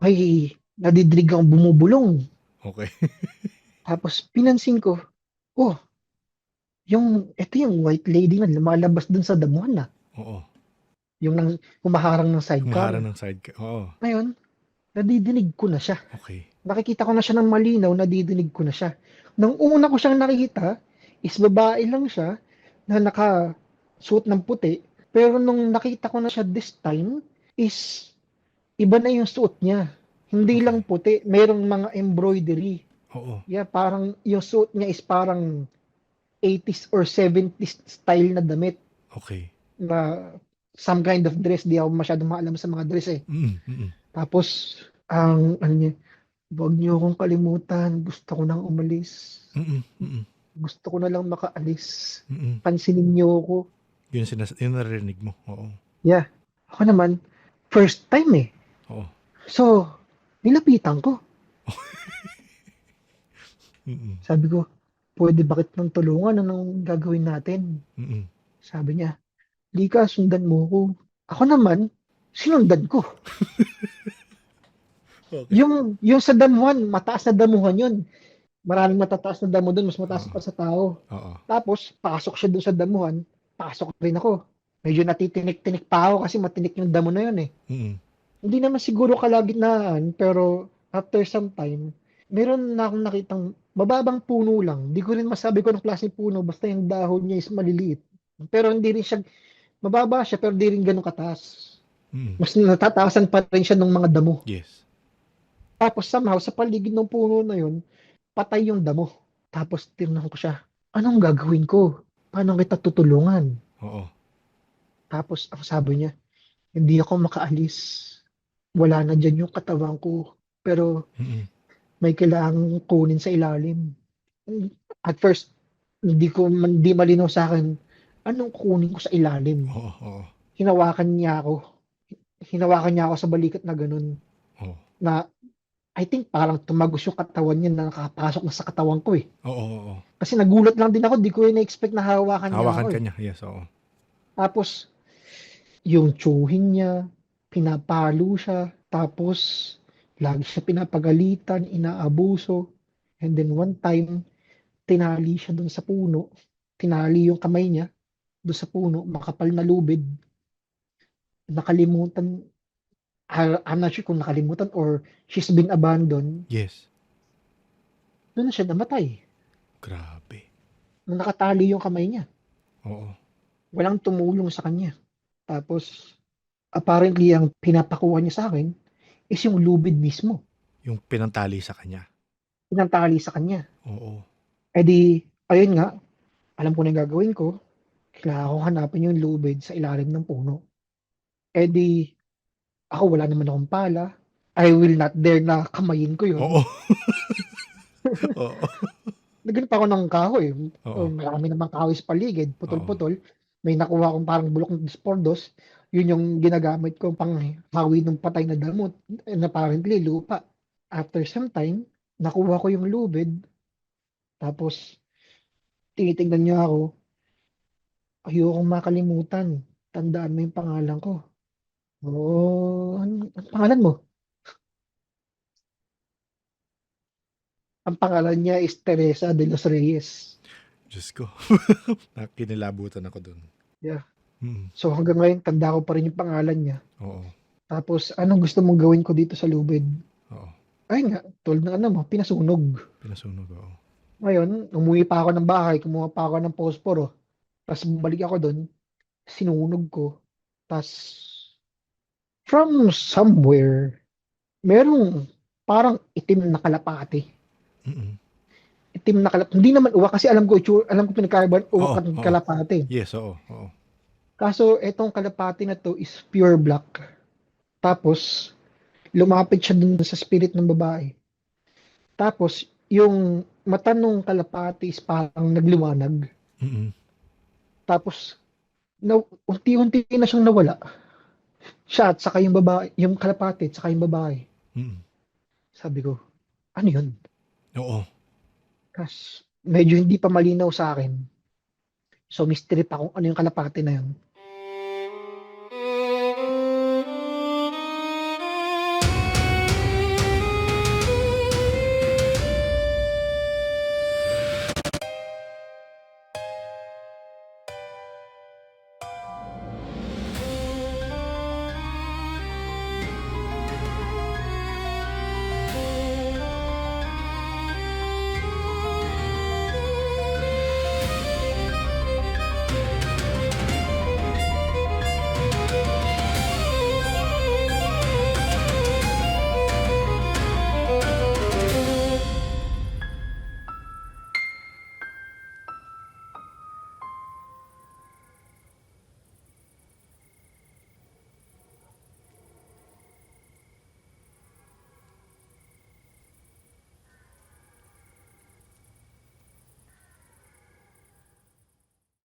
may nadidinig akong bumubulong. Okay. Tapos pinansin ko, oh, ito yung white lady na lumalabas dun sa damuhan na. Oo. Yung nang humaharang ng sidecar. Humaharang ng sidecar. Oo. Ngayon, nadidinig ko na siya. Okay. Nakikita ko na siya ng malinaw, nadidinig ko na siya. Nang una ko siyang nakikita, is babae lang siya na naka-suit ng puti. Pero nung nakita ko na siya this time, is iba na yung suot niya. Hindi lang Okay. puti, mayroong mga embroidery. Oo. Yeah, parang yung suot niya is parang 80s or 70s style na damit Okay. na some kind of dress. Di ako masyadong maalam sa mga dress eh. Mm, mm, Tapos, ang ano niya, huwag niyo akong kalimutan. Gusto ko nang umalis. mm, mm, Gusto ko na lang makaalis. mm. Pansinin niyo ako. Yun narinig mo. Oo. Yeah. Ako naman, first time eh. Oo. So, nilapitan ko. Mm, Sabi ko, pwede ba kitang tulungan? Anong gagawin natin? mm. Sabi niya, Lika, sundan mo ko. Ako naman, sinundan ko. Okay. Yung sa damuhan, mataas na damuhan yun. Maraming matataas na damo doon, mas mataas Oo. pa sa tao. Oo. Tapos, pasok siya doon sa damuhan, pasok rin ako. Medyo natitinik-tinik pa ako kasi matinik yung damo na yun eh. Mm. Hindi naman siguro kalagitnaan, pero after some time, meron na akong nakitang mababang puno lang. Hindi ko rin masabi kung anong klaseng puno, basta yung dahon niya is maliliit. Pero hindi rin siya, mababa siya, pero hindi rin ganun kataas. Mm. Mas natataasan pa rin siya ng mga damo. Yes. Tapos somehow, sa paligid ng puno na yun, patay yung damo. Tapos tinanong ko siya, anong gagawin ko? Paano kita tutulungan? Oo. Tapos ang sabi niya, hindi ako makaalis. Wala na dyan yung katawan ko. Pero Mm. may kailangang kunin sa ilalim. At first, hindi malinaw sa akin, anong kunin ko sa ilalim? Oo. Oo. Hinawakan niya ako. Hinawakan niya ako sa balikat na ganun. Oo. Na I think parang tumagos yung katawan niya na nakapasok na sa katawan ko eh. Oo. Oo. Kasi nagulat lang din ako, di ko na-expect na hawakan niya Hawakan ako ka eh. niya. Yes. Oo. Tapos, yung tsuhin niya, pinapalo siya, tapos, lagi siya pinapagalitan, inaabuso. And then one time, tinali siya dun sa puno, tinali yung kamay niya dun sa puno, makapal na lubid, nakalimutan, I'm not sure kung nakalimutan or she's been abandoned, Yes. doon na siya namatay. Grabe. Nung nakatali yung kamay niya, Oo. walang tumulong sa kanya. Tapos, apparently, ang pinapakuha niya sa akin is yung lubid mismo. Yung pinantali sa kanya. Pinantali sa kanya. Oo. Eh di, ayun nga, alam ko na yung gagawin ko. Kailangan ko hanapin yung lubid sa ilalim ng puno. Eh di, ako wala naman akong pala. I will not dare na kamayin ko yun. Oo. Oo. Nagano pa ako ng kahoy. Oo. Marami namang kahoy sa paligid. Oo. Putol-putol. May nakuha akong parang bulok ng dispordos. Yun yung ginagamit ko pang hawi ng patay na damot. And apparently, lupa. After some time, nakuha ko yung lubid. Tapos, tinitignan niya ako. Ayokong makalimutan. Tandaan mo yung pangalan ko. Oo, ang pangalan mo? Ang pangalan niya is Teresa de los Reyes. Diyos ko. Kinilabutan ako dun. Yeah. Mm. So hanggang ngayon, tanda ko pa rin yung pangalan niya. Oo. Tapos, anong gusto mong gawin ko dito sa lubid? Oo. Ay nga, tulad ng ano mo, pinasunog. Pinasunog ako. Ngayon, umuwi pa ako ng bahay, kumuha pa ako ng posporo. Tapos bumalik ako doon, sinunog ko. Tapos, from somewhere, merong parang itim na kalapati. Mm. Itim na kalapati. Hindi naman uwak kasi alam ko pinagkaiba uwak Oo. at Oo. kalapati. Yes. Oo. Oo. Kaso, etong kalapati na to is pure black. Tapos, lumapit siya dun sa spirit ng babae. Tapos, yung mata nung kalapati is parang nagliwanag. Mm. Tapos, unti-unti na siyang nawala. Siya at saka yung babae, yung kalapati at saka yung babae. Mm. Sabi ko, ano yun? Oo. Kasi medyo hindi pa malinaw sa akin. So, mystery pa kung ano yung kalapati na yun.